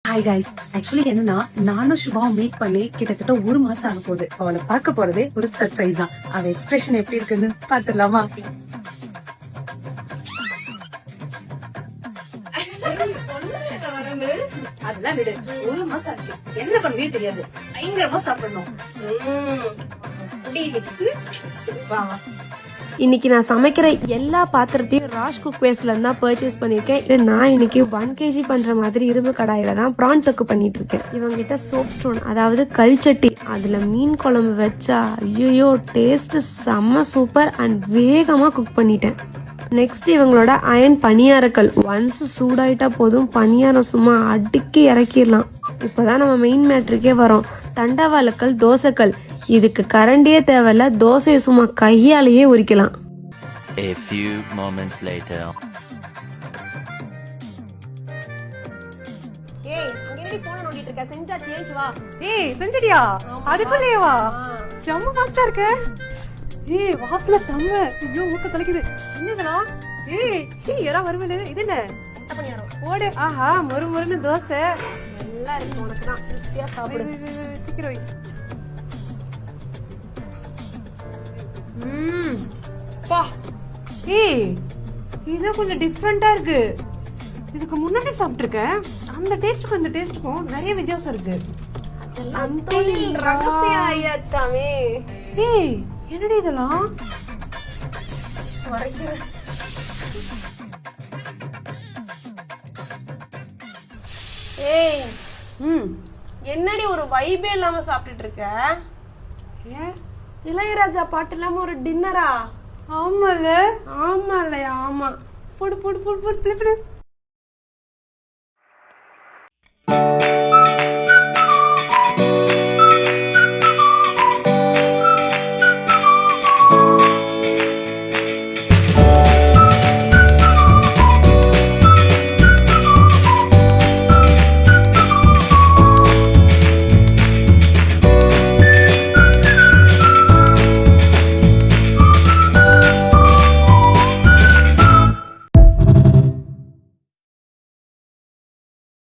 Hi guys, actually என்னன்னா நானும் சுபாவும் meet பண்ணி கிட்டத்தட்ட 1 மாசம் ஆக போகுது. அவளை பார்க்க போறதே ஒரு சர்ப்ரைஸ் தான். அவ எக்ஸ்பிரஷன் எப்படி இருக்குன்னு பாத்துடலாமா? அதெல்லாம் விடு, 1 மாசம் ஆச்சு, என்ன பண்ணுவே தெரியாது. பயங்கரமா சாப்பிடணும். இன்னைக்கு நான் சமைக்கிற எல்லா பாத்திரத்தையும் ராஜ் குக்வேஸ்ல தான் பர்ச்சேஸ் பண்ணிருக்கேன். நான் இன்னைக்கு 1 kg பண்ற மாதிரி இரும்பு கடாயில தான் ப்ரான் தொக்கு பண்ணிட்டு இருக்கேன். இவங்க கிட்ட சோப் ஸ்டோன், அதாவது கல்சட்டி, அதுல மீன் குழம்பு வச்சா ஐயோ டேஸ்ட் செம்ம சூப்பர் அண்ட் வேகமா குக் பண்ணிட்டேன். நெக்ஸ்ட் இவங்களோட அயன் பனியாரக்கல். ஒன்ஸ் சூடாயிட்டா போதும், பனியாரம் சும்மா அடுக்கி இறக்கிடலாம். இப்போதான் நம்ம மெயின் மேட்ருக்கே வரோம். தண்டவாளக்கல், தோசைக்கல். இதுக்கு கரண்டியே தேவையில்ல, தோசையை சும்மா கையாலேயே உரிக்கலாம். A few moments later. ஏய், அங்க என்னடி போன் நோண்டிட்டு இருக்க? செஞ்சாச்சு, ஏஞ்சு வா. ஏய், செஞ்சிட்டியா? அதுக்குள்ளே வா. செம்ம ஃபாஸ்டா இருக்க. ஏய், வாசல செம்ம. ஐயோ, மூக்க கலக்குது. என்னதுடா? ஏய், யாரா வருவல? இது என்ன? பனியாரம். ஓடு. ஆஹா, மொறு மொறுன்னு தோசை. நல்லா இருக்கு, உனக்கு தான். திருப்தியா சாப்பிடு. சீக்கிரம் வை. பா. ஏய், இது கொஞ்சம் டிஃப்ரெண்டா இருக்கு. இதுக்கு முன்னாடி சாப்பிட்டுருக்கேன். அந்த டேஸ்ட்டுக்கும் இந்த டேஸ்ட்டுக்கும் நிறைய வித்தியாசம் இருக்கு. ரகசியம் ஆயாச்சாமே. ஏய், என்னடி இதெல்லாம்? ஏய், என்னடி ஒரு வைபே இல்லாம சாப்பிட்டுட்டு இருக்க? ஏன்? இளையராஜா பாட்டு இல்லாம ஒரு டின்னரா? ஆமால. ஆமா இல்லையா? ஆமா. போடு போடு போடு போடு.